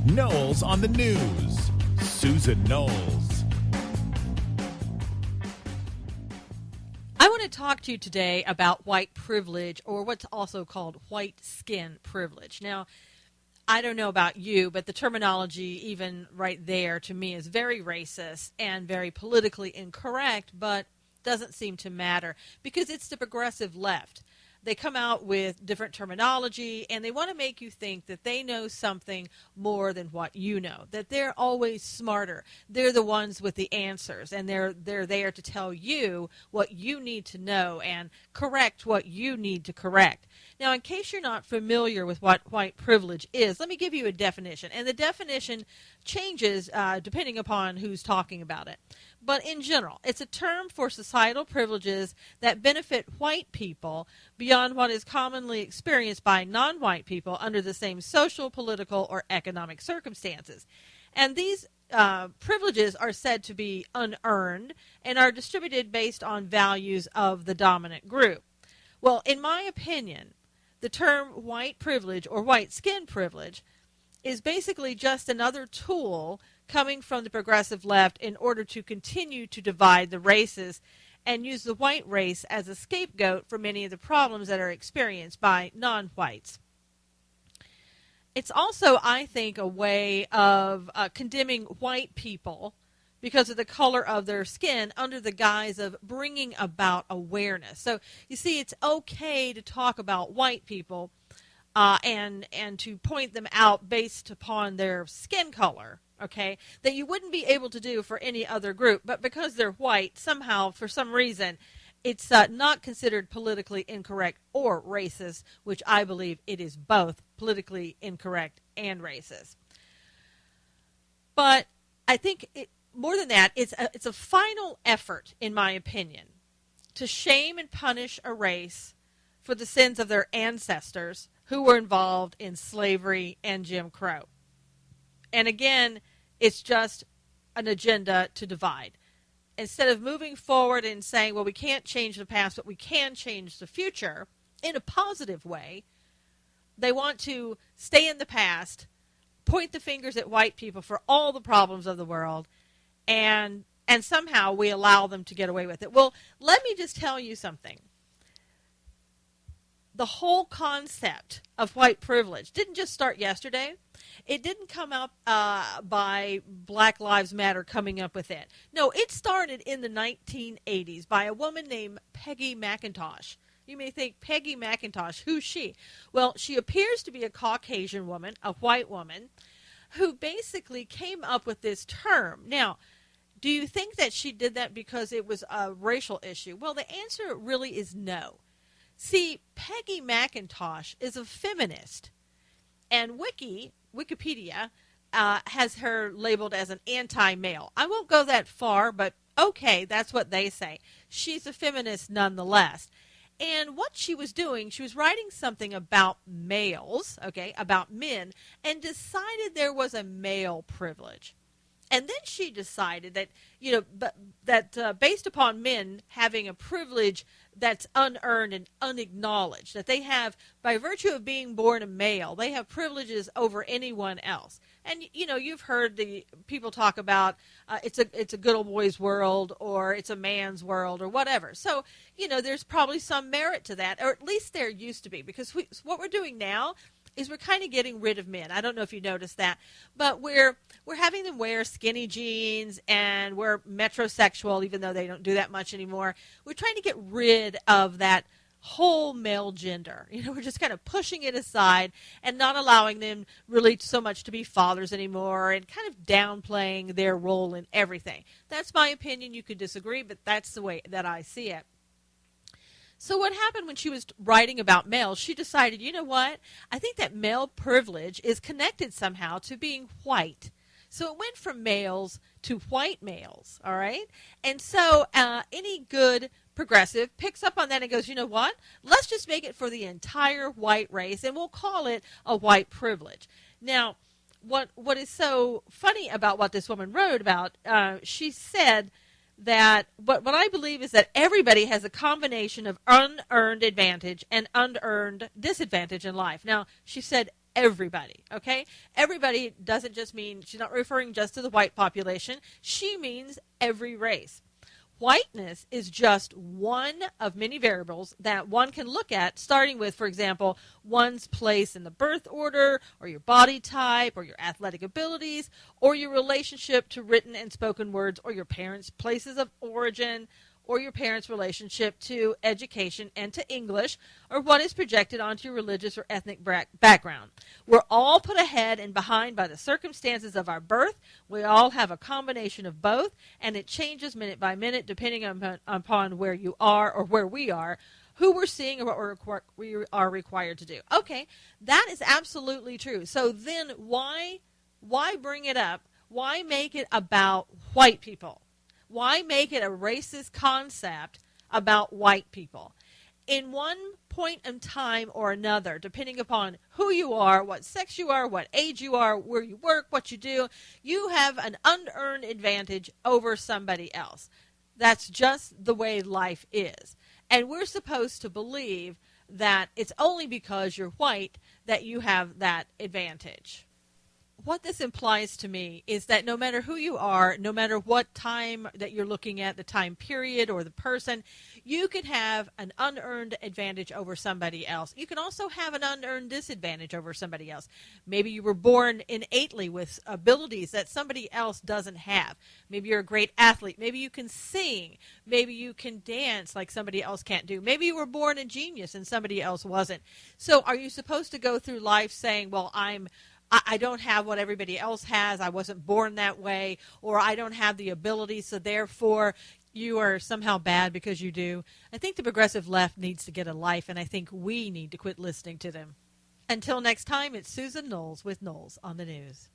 Knowles on the News. Susan Knowles. I want to talk to you today about white privilege, or what's also called white skin privilege. Now, I don't know about you, but the terminology even right there to me is very racist and very politically incorrect, but doesn't seem to matter because it's the progressive left. They come out with different terminology, and they want to make you think that they know something more than what you know, that they're always smarter. They're the ones with the answers, and they're there to tell you what you need to know and correct what you need to correct. Now, in case you're not familiar with what white privilege is, let me give you a definition. And the definition changes depending upon who's talking about it. But in general, it's a term for societal privileges that benefit white people beyond what is commonly experienced by non-white people under the same social, political, or economic circumstances. And these privileges are said to be unearned and are distributed based on values of the dominant group. Well, in my opinion, the term white privilege or white skin privilege is basically just another tool coming from the progressive left in order to continue to divide the races and use the white race as a scapegoat for many of the problems that are experienced by non-whites. It's also, I think, a way of condemning white people because of the color of their skin under the guise of bringing about awareness. So, you see, it's okay to talk about white people and to point them out based upon their skin color, okay, that you wouldn't be able to do for any other group. But because they're white, somehow, for some reason, it's not considered politically incorrect or racist, which I believe it is both politically incorrect and racist. But I think more than that, it's a final effort, in my opinion, to shame and punish a race for the sins of their ancestors who were involved in slavery and Jim Crow. And again, it's just an agenda to divide. Instead of moving forward and saying, well, we can't change the past, but we can change the future in a positive way, they want to stay in the past, point the fingers at white people for all the problems of the world, and somehow we allow them to get away with it. Well, let me just tell you something. The whole concept of white privilege didn't just start yesterday. It didn't come up by Black Lives Matter coming up with it. No, it started in the 1980s by a woman named Peggy McIntosh. You may think, Peggy McIntosh, who's she? Well, she appears to be a Caucasian woman, a white woman, who basically came up with this term. Now, do you think that she did that because it was a racial issue? Well, the answer really is no. See, Peggy McIntosh is a feminist, and Wikipedia has her labeled as an anti-male. I won't go that far, but okay, that's what they say. She's a feminist nonetheless. And what she was doing, she was writing something about males, okay, about men, and decided there was a male privilege. And then she decided that, based upon men having a privilege that's unearned and unacknowledged, that they have, by virtue of being born a male, they have privileges over anyone else. And, you've heard the people talk about it's a good old boy's world, or it's a man's world, or whatever. So, there's probably some merit to that, or at least there used to be, because what we're doing now is we're kind of getting rid of men. I don't know if you noticed that, but we're having them wear skinny jeans, and we're metrosexual, even though they don't do that much anymore. We're trying to get rid of that whole male gender. We're just kind of pushing it aside and not allowing them really so much to be fathers anymore, and kind of downplaying their role in everything. That's my opinion. You could disagree, but that's the way that I see it. So what happened when she was writing about males, she decided, you know what? I think that male privilege is connected somehow to being white. So it went from males to white males, all right? And so any good progressive picks up on that and goes, you know what? Let's just make it for the entire white race, and we'll call it a white privilege. Now, what is so funny about what this woman wrote about, she said that what I believe is that everybody has a combination of unearned advantage and unearned disadvantage in life. Now, she said everybody, okay? Everybody doesn't just mean, she's not referring just to the white population. She means every race. Whiteness is just one of many variables that one can look at, starting with, for example, one's place in the birth order, or your body type, or your athletic abilities, or your relationship to written and spoken words, or your parents' places of origin, or your parents' relationship to education and to English, or what is projected onto your religious or ethnic background. We're all put ahead and behind by the circumstances of our birth. We all have a combination of both, and it changes minute by minute depending upon where you are or where we are, who we're seeing, or what we are required to do. Okay, that is absolutely true. So then why bring it up? Why make it about white people? Why make it a racist concept about white people? In one point in time or another, depending upon who you are, what sex you are, what age you are, where you work, what you do, you have an unearned advantage over somebody else. That's just the way life is. And we're supposed to believe that it's only because you're white that you have that advantage. What this implies to me is that no matter who you are, no matter what time that you're looking at, the time period or the person, you can have an unearned advantage over somebody else. You can also have an unearned disadvantage over somebody else. Maybe you were born innately with abilities that somebody else doesn't have. Maybe you're a great athlete. Maybe you can sing. Maybe you can dance like somebody else can't do. Maybe you were born a genius and somebody else wasn't. So are you supposed to go through life saying, well, I don't have what everybody else has, I wasn't born that way, or I don't have the ability, so therefore you are somehow bad because you do? I think the progressive left needs to get a life, and I think we need to quit listening to them. Until next time, it's Susan Knowles with Knowles on the News.